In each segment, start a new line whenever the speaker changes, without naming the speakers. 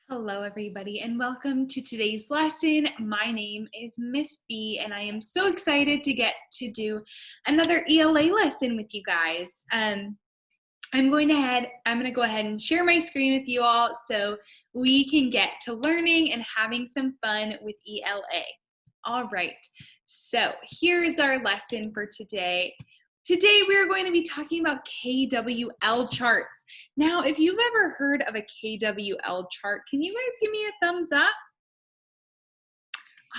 Hello, everybody, and welcome to today's lesson. My name is Miss B, and I am so excited to get to do another ELA lesson with you guys. I'm going to go ahead and share my screen with you all so we can get to learning and having some fun with ELA. All right, so here is our lesson for today. Today we are going to be talking about K.W.L charts. Now, if you've ever heard of a K.W.L chart, can you guys give me a thumbs up?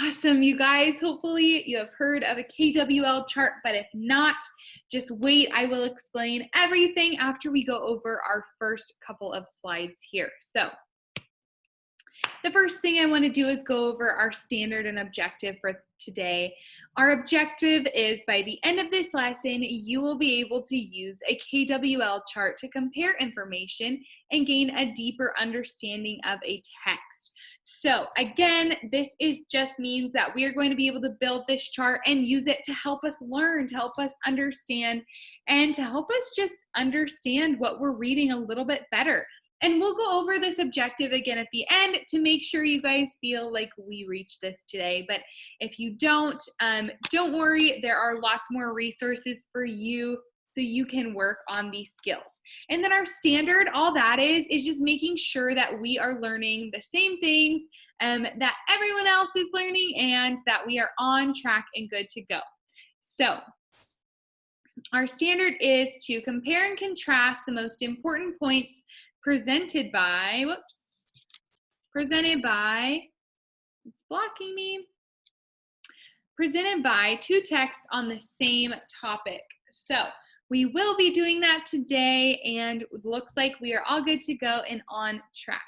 Awesome, you guys. Hopefully you have heard of a K.W.L chart, but if not, just wait. I will explain everything after we go over our first couple of slides here. So the first thing I want to do is go over our standard and objective for today. Our objective is by the end of this lesson, you will be able to use a K.W.L chart to compare information and gain a deeper understanding of a text. So again, this just means that we are going to be able to build this chart and use it to help us learn, to help us understand, and to help us just understand what we're reading a little bit better. And we'll go over this objective again at the end to make sure you guys feel like we reached this today. But if you don't worry, there are lots more resources for you so you can work on these skills. And then our standard, all that is just making sure that we are learning the same things that everyone else is learning and that we are on track and good to go. So our standard is to compare and contrast the most important points presented by, it's blocking me, presented by two texts on the same topic. So we will be doing that today, and it looks like we are all good to go and on track.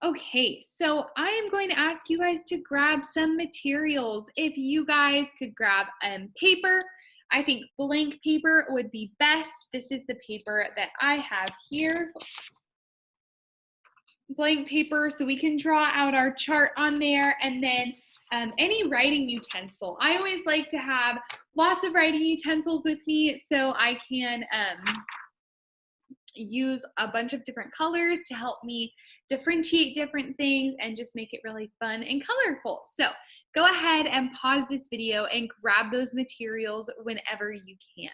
Okay, so I am going to ask you guys to grab some materials. If you guys could grab paper, I think blank paper would be best. This is the paper that I have here. Blank paper, so we can draw out our chart on there, and then any writing utensil. I always like to have lots of writing utensils with me so I can use a bunch of different colors to help me differentiate different things and just make it really fun and colorful. So go ahead and pause this video and grab those materials whenever you can.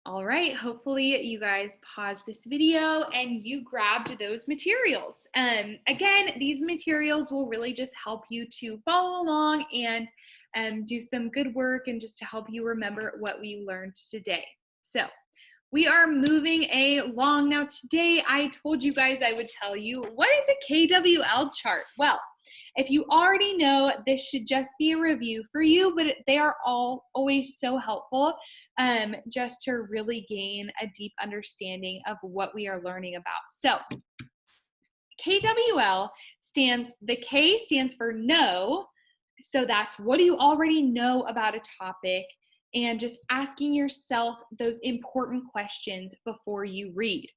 All right, hopefully you guys paused this video and you grabbed those materials. Again, these materials will really just help you to follow along and do some good work and just to help you remember what we learned today. So we are moving along. Now today I told you guys I would tell you, what is a K.W.L chart? Well, if you already know, this should just be a review for you, but they are always so helpful just to really gain a deep understanding of what we are learning about. So K.W.L the K stands for know. So that's what do you already know about a topic, and just asking yourself those important questions before you read.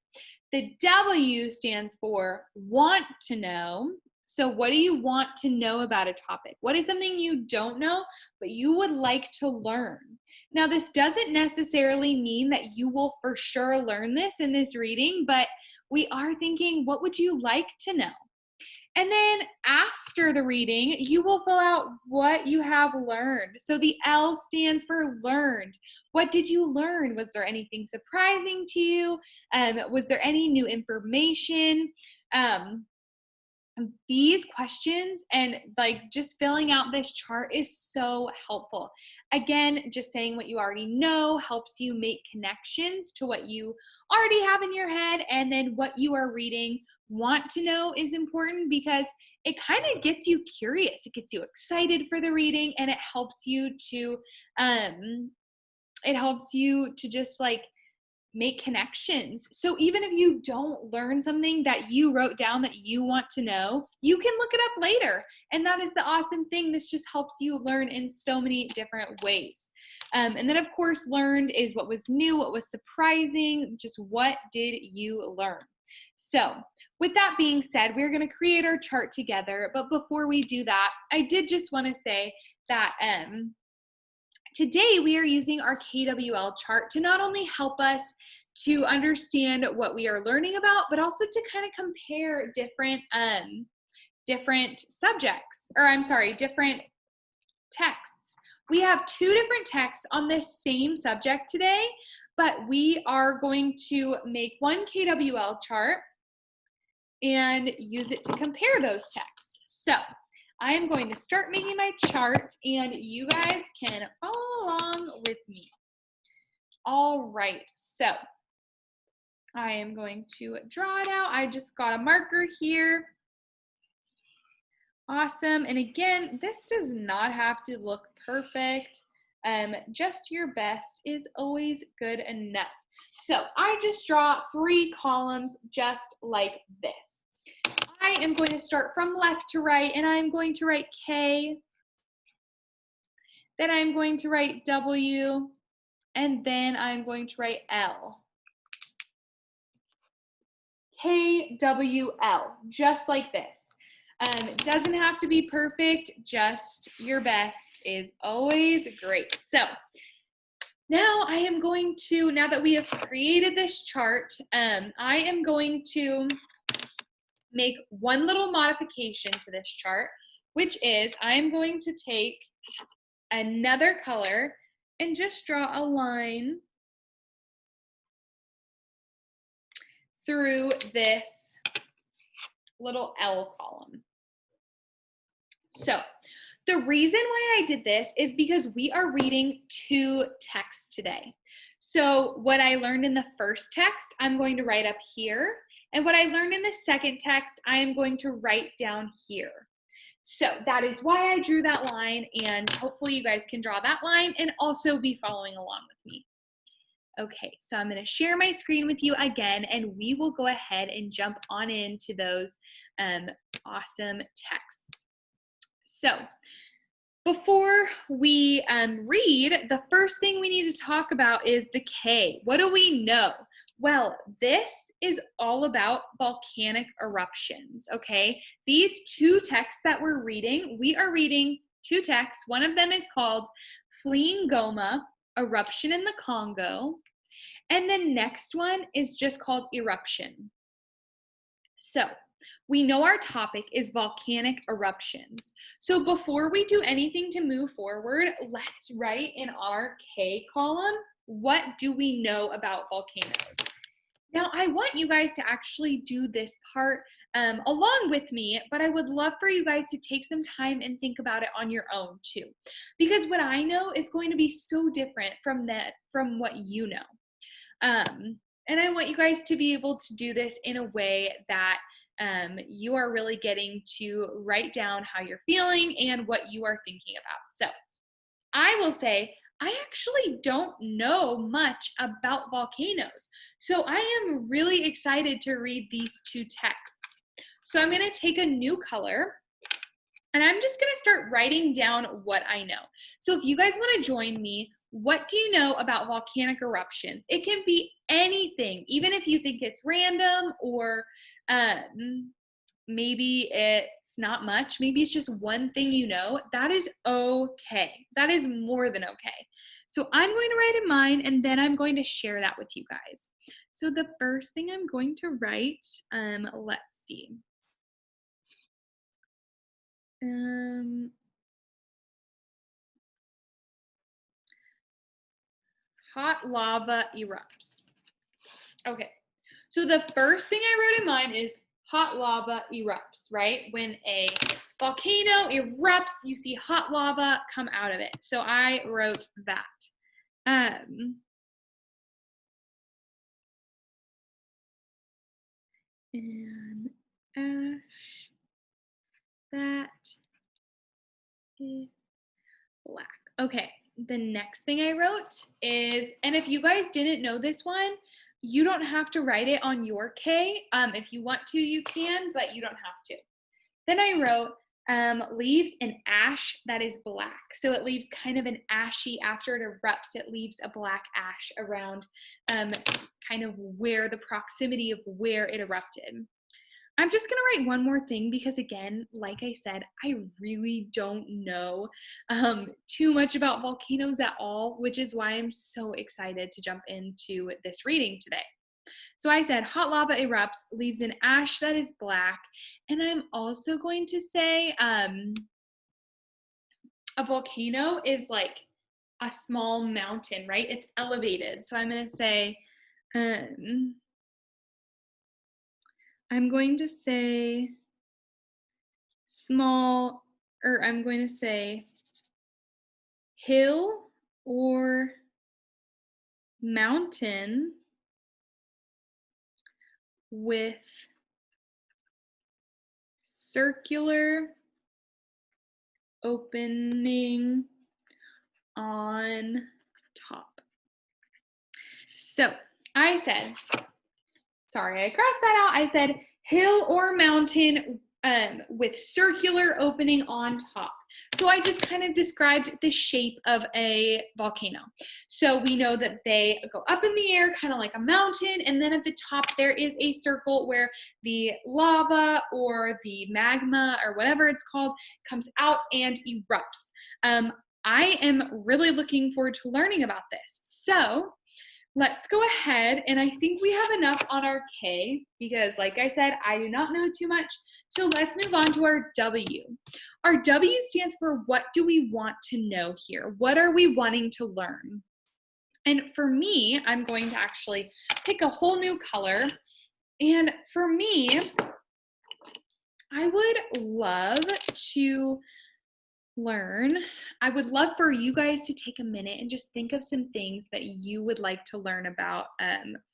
The W stands for want to know. So what do you want to know about a topic? What is something you don't know, but you would like to learn? Now, this doesn't necessarily mean that you will for sure learn this in this reading, but we are thinking, what would you like to know? And then after the reading, you will fill out what you have learned. So the L stands for learned. What did you learn? Was there anything surprising to you? Was there any new information? These questions and just filling out this chart is so helpful. Again, just saying what you already know helps you make connections to what you already have in your head, and then what you are reading. Want to know is important because it kind of gets you curious. It gets you excited for the reading, and it helps you to just make connections. So even if you don't learn something that you wrote down that you want to know, you can look it up later. And that is the awesome thing. This just helps you learn in so many different ways. And then of course, learned is what was new, what was surprising, just what did you learn? So with that being said, we're going to create our chart together. But before we do that, I did just want to say that Today, we are using our K.W.L chart to not only help us to understand what we are learning about, but also to kind of compare different subjects, or I'm sorry, different texts. We have two different texts on this same subject today, but we are going to make one K.W.L chart and use it to compare those texts. So I am going to start making my chart and you guys can follow along with me. All right, so I am going to draw it out. I just got a marker here. Awesome. And again, this does not have to look perfect. Just your best is always good enough. So I just draw 3 columns just like this. I am going to start from left to right, and I'm going to write K, then I'm going to write W, and then I'm going to write L. K.W.L, just like this. It doesn't have to be perfect, just your best is always great. So now I am going to, now that we have created this chart, I am going to make one little modification to this chart, which is I'm going to take another color and just draw a line through this little L column. So the reason why I did this is because we are reading 2 texts today. So what I learned in the first text, I'm going to write up here. And what I learned in the second text, I am going to write down here. So that is why I drew that line, and hopefully you guys can draw that line and also be following along with me. Okay, so I'm going to share my screen with you again, and we will go ahead and jump on into those awesome texts. So before we read, the first thing we need to talk about is the K. What do we know? Well, this is all about volcanic eruptions, okay? These 2 texts that we're reading, we are reading 2 texts. One of them is called Fleeing Goma, Eruption in the Congo, and the next one is just called Eruption. So we know our topic is volcanic eruptions. So before we do anything to move forward, let's write in our K column, what do we know about volcanoes? Now, I want you guys to actually do this part along with me, but I would love for you guys to take some time and think about it on your own too, because what I know is going to be so different from what you know. And I want you guys to be able to do this in a way that you are really getting to write down how you're feeling and what you are thinking about. So I will say, I actually don't know much about volcanoes. So I am really excited to read these 2 texts. So I'm going to take a new color and I'm just going to start writing down what I know. So if you guys want to join me, what do you know about volcanic eruptions? It can be anything, even if you think it's random or maybe it's not much, maybe it's just one thing you know, that is okay. That is more than okay. So I'm going to write in mine and then I'm going to share that with you guys. So the first thing I'm going to write, let's see. Hot lava erupts. Okay, so the first thing I wrote in mine is hot lava erupts, right? When a volcano erupts, you see hot lava come out of it. So I wrote that. And ash, that is black. Okay, the next thing I wrote is, and if you guys didn't know this one, you don't have to write it on your K. If you want to, you can, but you don't have to. Then I wrote leaves an ash that is black. So it leaves kind of an ashy, after it erupts, it leaves a black ash around kind of where the proximity of where it erupted. I'm just going to write one more thing because, again, like I said, I really don't know too much about volcanoes at all, which is why I'm so excited to jump into this reading today. So I said hot lava erupts, leaves an ash that is black, and I'm also going to say a volcano is like a small mountain, right? It's elevated. So I'm going to say, I'm going to say small, or I'm going to say hill or mountain with circular opening on top. So I said, sorry, I crossed that out. I said hill or mountain with circular opening on top. So I just kind of described the shape of a volcano. So we know that they go up in the air, kind of like a mountain, and then at the top there is a circle where the lava or the magma or whatever it's called comes out and erupts. I am really looking forward to learning about this. So let's go ahead, and I think we have enough on our K because, like I said, I do not know too much. So let's move on to our W. Our W stands for what do we want to know here? What are we wanting to learn? And for me, I'm going to actually pick a whole new color. And for me, I would love to learn. I would love for you guys to take a minute and just think of some things that you would like to learn about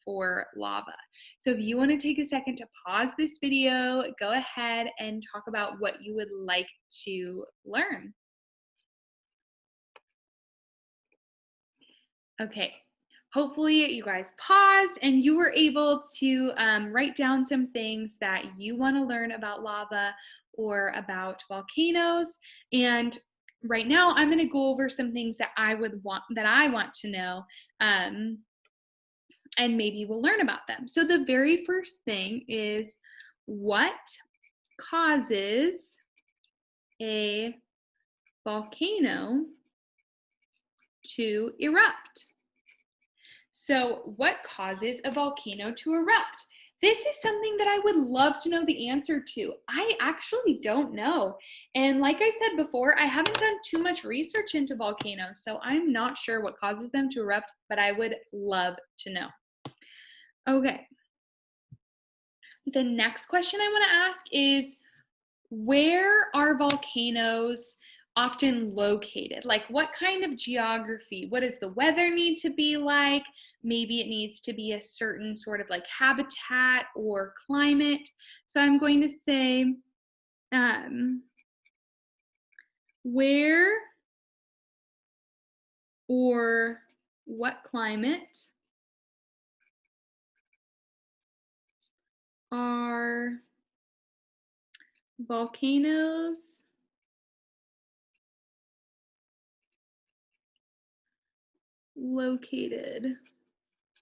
for lava. So if you want to take a second to pause this video, go ahead and talk about what you would like to learn. Okay. Hopefully you guys paused and you were able to write down some things that you want to learn about lava or about volcanoes. And right now I'm going to go over some things that I want to know, and maybe we'll learn about them. So the very first thing is, what causes a volcano to erupt? So what causes a volcano to erupt? This is something that I would love to know the answer to. I actually don't know. And like I said before, I haven't done too much research into volcanoes, so I'm not sure what causes them to erupt, but I would love to know. Okay. The next question I want to ask is, where are volcanoes often located? Like, what kind of geography? What does the weather need to be like? Maybe it needs to be a certain sort of like habitat or climate. So I'm going to say, where or what climate are volcanoes located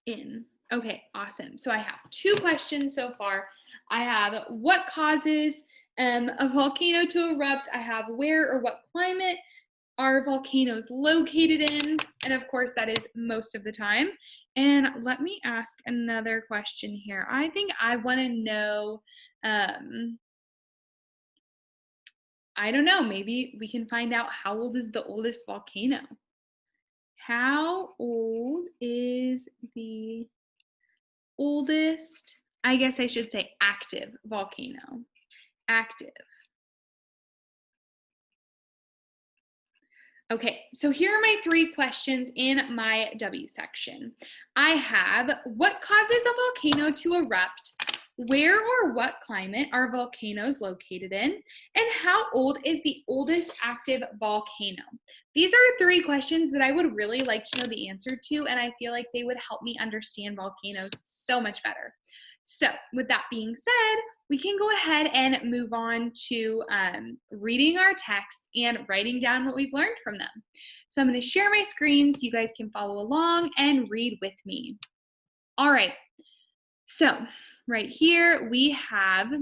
in? Okay, awesome. So I have two questions so far. I have what causes a volcano to erupt. I have where or what climate are volcanoes located in? And of course, that is most of the time. And let me ask another question here. I think I want to know, I don't know, maybe we can find out how old is the oldest volcano? How old is the oldest, I guess I should say active volcano? Active. Okay, so here are my three questions in my W section. I have, what causes a volcano to erupt? Where or what climate are volcanoes located in? And how old is the oldest active volcano? These are three questions that I would really like to know the answer to, and I feel like they would help me understand volcanoes so much better. So with that being said, we can go ahead and move on to reading our text and writing down what we've learned from them. So I'm going to share my screen so you guys can follow along and read with me. All right, so right here we have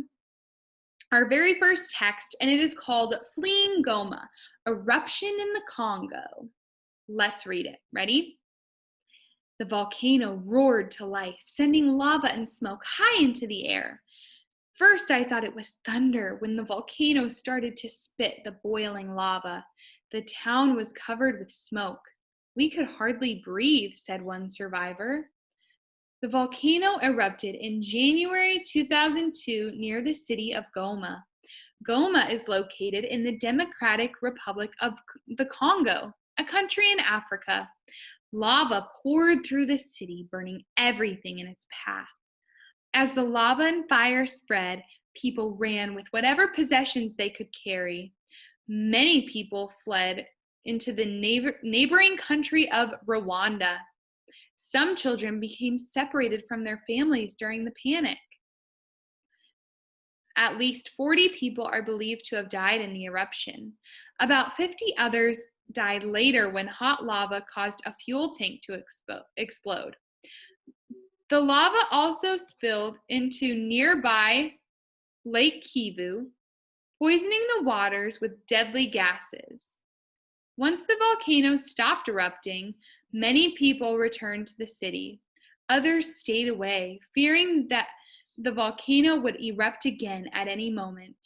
our very first text, and it is called Fleeing Goma, Eruption in the Congo. Let's read it. Ready? The volcano roared to life, sending lava and smoke high into the air. First, I thought it was thunder when the volcano started to spit the boiling lava. The town was covered with smoke. We could hardly breathe, said one survivor. The volcano erupted in January 2002 near the city of Goma. Goma is located in the Democratic Republic of the Congo, a country in Africa. Lava poured through the city, burning everything in its path. As the lava and fire spread, people ran with whatever possessions they could carry. Many people fled into the neighboring country of Rwanda. Some children became separated from their families during the panic. At least 40 people are believed to have died in the eruption. About 50 others died later when hot lava caused a fuel tank to explode. The lava also spilled into nearby Lake Kivu, poisoning the waters with deadly gases. Once the volcano stopped erupting, many people returned to the city. Others stayed away, fearing that the volcano would erupt again at any moment.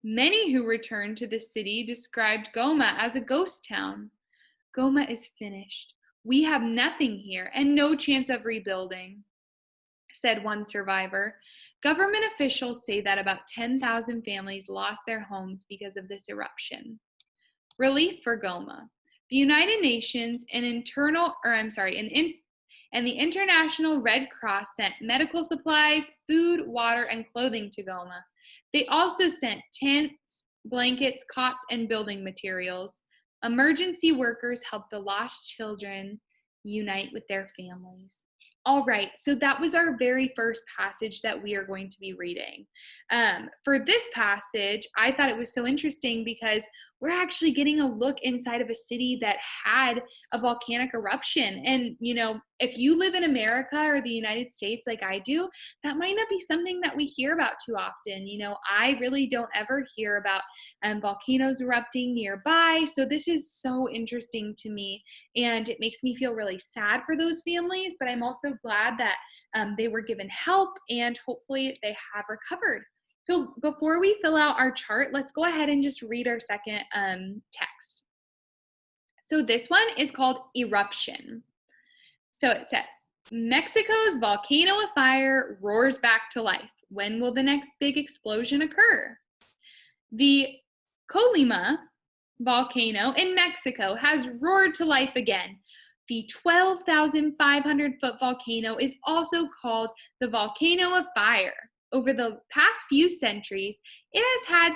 Many who returned to the city described Goma as a ghost town. Goma is finished. We have nothing here and no chance of rebuilding, said one survivor. Government officials say that about 10,000 families lost their homes because of this eruption. Relief for Goma. The United Nations and the International Red Cross sent medical supplies, food, water, and clothing to Goma. They also sent tents, blankets, cots, and building materials. Emergency workers helped the lost children unite with their families. All right, so that was our very first passage that we are going to be reading. For this passage, I thought it was so interesting because we're actually getting a look inside of a city that had a volcanic eruption. And, you know, if you live in America or the United States like I do, that might not be something that we hear about too often. You know, I really don't ever hear about volcanoes erupting nearby. So this is so interesting to me. And it makes me feel really sad for those families, but I'm also glad that they were given help and hopefully they have recovered. So before we fill out our chart, let's go ahead and just read our second text. So this one is called Eruption. So it says, Mexico's volcano of fire roars back to life. When will the next big explosion occur? The Colima volcano in Mexico has roared to life again. The 12,500-foot volcano is also called the Volcano of Fire. Over the past few centuries, it has had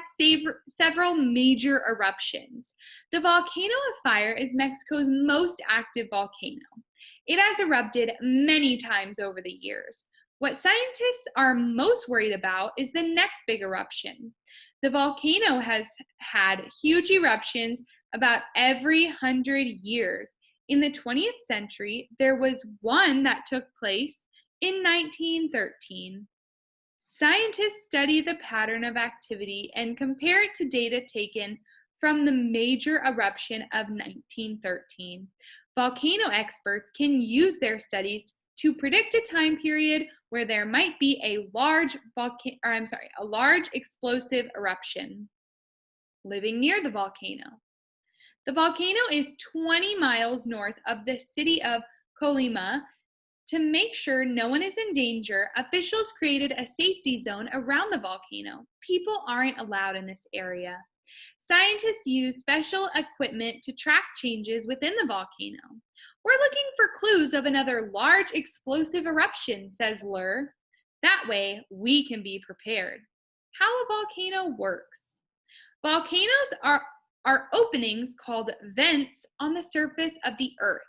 several major eruptions. The Volcano of Fire is Mexico's most active volcano. It has erupted many times over the years. What scientists are most worried about is the next big eruption. The volcano has had huge eruptions about every 100 years. In the 20th century, there was one that took place in 1913. Scientists study the pattern of activity and compare it to data taken from the major eruption of 1913. Volcano experts can use their studies to predict a time period where there might be a large explosive eruption. Living near the volcano. The volcano is 20 miles north of the city of Colima. To make sure no one is in danger, officials created a safety zone around the volcano. People aren't allowed in this area. Scientists use special equipment to track changes within the volcano. We're looking for clues of another large explosive eruption, says Lur. That way, we can be prepared. How a volcano works. Volcanoes are openings called vents on the surface of the earth.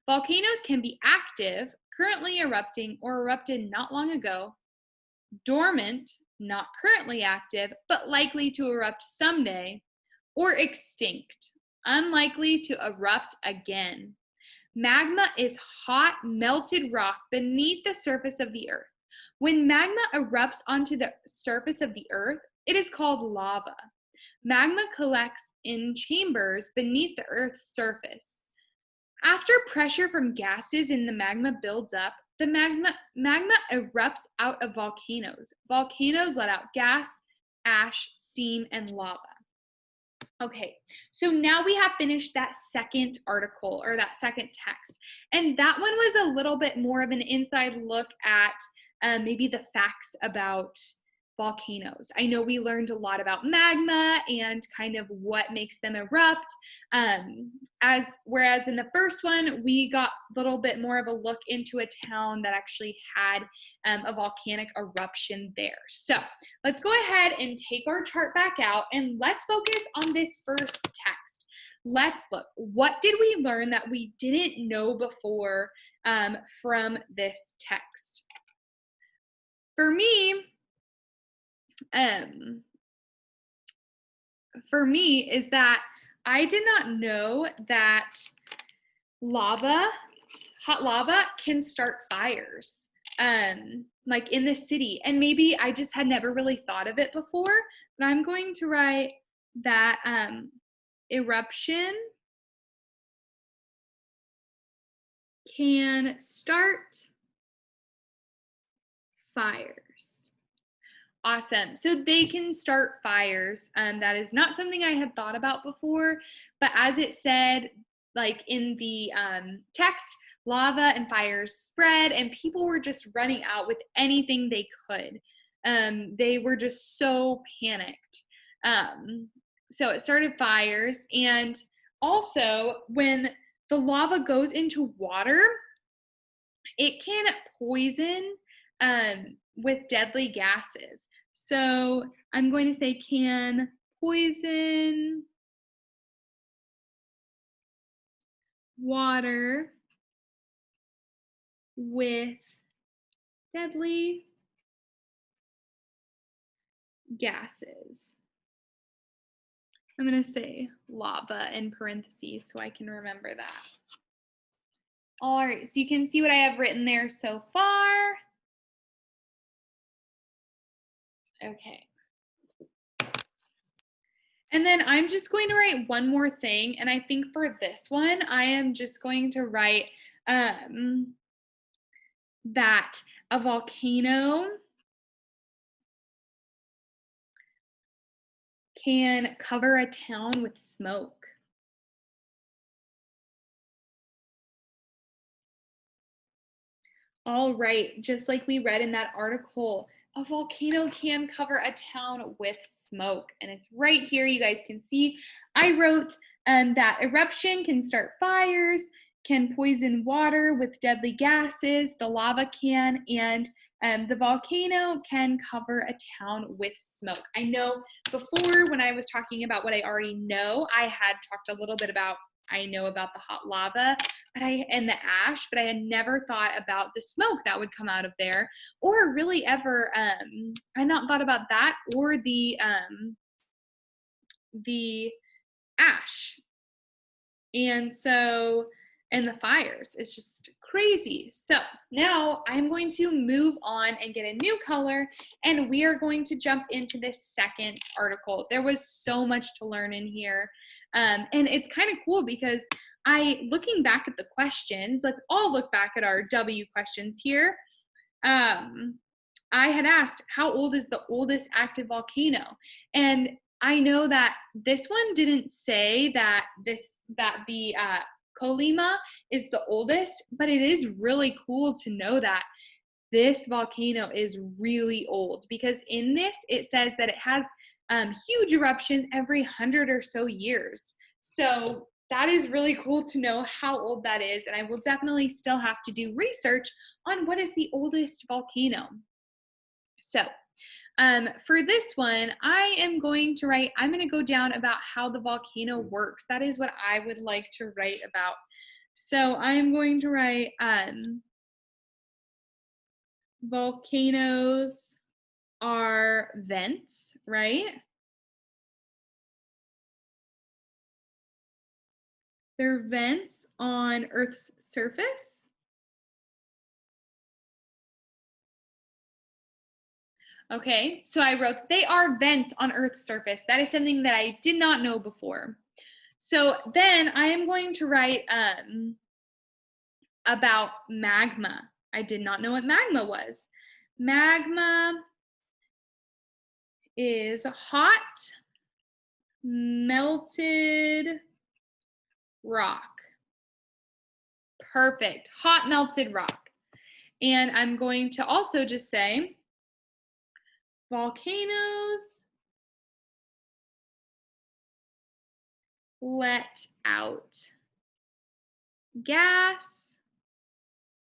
Volcanoes can be active, currently erupting, or erupted not long ago, dormant, not currently active, but likely to erupt someday, or extinct, unlikely to erupt again. Magma is hot, melted rock beneath the surface of the earth. When magma erupts onto the surface of the earth, it is called lava. Magma collects in chambers beneath the earth's surface. After pressure from gases in the magma builds up, the magma erupts out of volcanoes. Volcanoes let out gas, ash, steam, and lava. Okay, so now we have finished that second article or that second text. And that one was a little bit more of an inside look at maybe the facts about volcanoes. I know we learned a lot about magma and kind of what makes them erupt. Whereas in the first one, we got a little bit more of a look into a town that actually had a volcanic eruption there. So let's go ahead and take our chart back out and let's focus on this first text. Let's look. What did we learn that we didn't know before from this text? For me is that I did not know that hot lava can start fires, like in the city. And maybe I just had never really thought of it before, but I'm going to write that eruption can start fires. Awesome. So they can start fires. That is not something I had thought about before, but as it said, like in the text, lava and fires spread, and people were just running out with anything they could. They were just so panicked. So it started fires, and also when the lava goes into water, it can poison with deadly gases. So I'm going to say can poison water with deadly gases. I'm going to say lava in parentheses so I can remember that. All right, so you can see what I have written there so far. Okay. And then I'm just going to write one more thing. And I think for this one, I am just going to write that a volcano can cover a town with smoke. All right, just like we read in that article, a volcano can cover a town with smoke. And it's right here, you guys can see. I wrote that eruption can start fires, can poison water with deadly gases, the lava can, and the volcano can cover a town with smoke. I know before when I was talking about what I already know, I had talked a little bit about I know about the hot lava and the ash, but I had never thought about the smoke that would come out of there, or really ever I had not thought about that or the ash. And the fires. It's just crazy. So now I'm going to move on and get a new color, and we are going to jump into this second article. There was so much to learn in here. And it's kind of cool because looking back at the questions, let's all look back at our W questions here. I had asked, how old is the oldest active volcano? And I know that this one didn't say that the Colima is the oldest, but it is really cool to know that this volcano is really old, because in this it says that it has huge eruptions every 100 or so years. So that is really cool to know how old that is, and I will definitely still have to do research on what is the oldest volcano. So for this one, I'm going to go down about how the volcano works. That is what I would like to write about. So I'm going to write volcanoes are vents, right? They're vents on Earth's surface. Okay, so I wrote, they are vents on Earth's surface. That is something that I did not know before. So then I am going to write about magma. I did not know what magma was. Magma is hot, melted rock. Perfect. Hot melted rock. And I'm going to also just say volcanoes let out gas,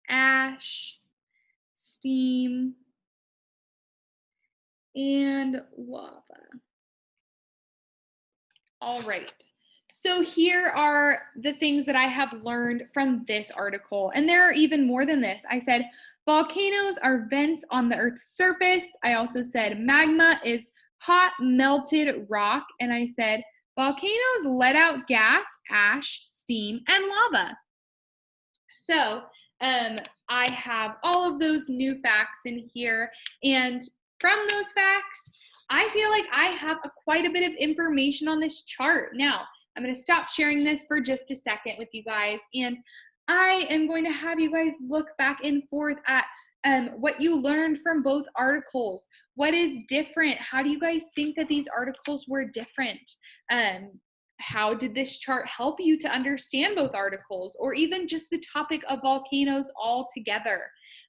ash, steam, and lava. All right. So here are the things that I have learned from this article. And there are even more than this. I said volcanoes are vents on the Earth's surface. I also said magma is hot melted rock. And I said volcanoes let out gas, ash, steam, and lava. So I have all of those new facts in here. And from those facts, I feel like I have quite a bit of information on this chart. Now, I'm going to stop sharing this for just a second with you guys. And I am going to have you guys look back and forth at what you learned from both articles. What is different? How do you guys think that these articles were different? How did this chart help you to understand both articles, or even just the topic of volcanoes altogether?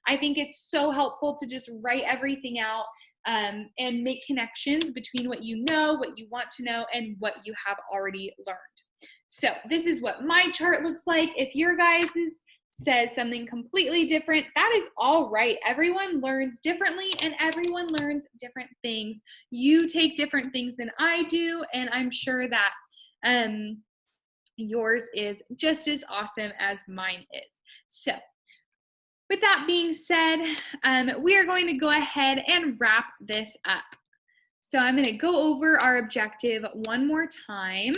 I think it's so helpful to just write everything out and make connections between what you know, what you want to know, and what you have already learned. So this is what my chart looks like. If your guys's says something completely different, that is all right. Everyone learns differently and everyone learns different things. You take different things than I do, and I'm sure that yours is just as awesome as mine is. So with that being said, we are going to go ahead and wrap this up. So I'm going to go over our objective one more time.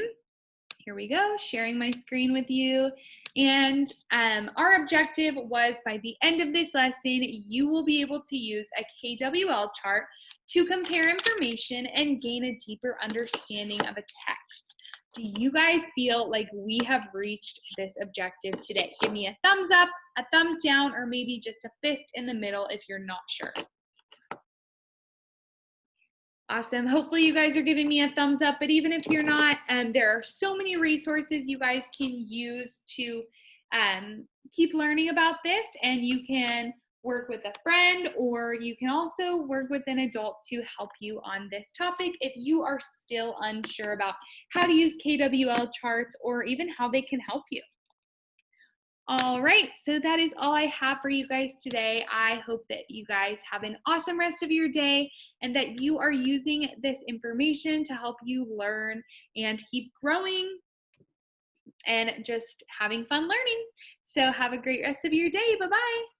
Here we go, sharing my screen with you. And our objective was, by the end of this lesson, you will be able to use a K.W.L chart to compare information and gain a deeper understanding of a text. Do you guys feel like we have reached this objective today? Give me a thumbs up, a thumbs down, or maybe just a fist in the middle if you're not sure. Awesome. Hopefully you guys are giving me a thumbs up, but even if you're not, there are so many resources you guys can use to keep learning about this, and you can work with a friend, or you can also work with an adult to help you on this topic if you are still unsure about how to use K.W.L charts, or even how they can help you. All right, so that is all I have for you guys today. I hope that you guys have an awesome rest of your day, and that you are using this information to help you learn and keep growing and just having fun learning. So have a great rest of your day. Bye-bye.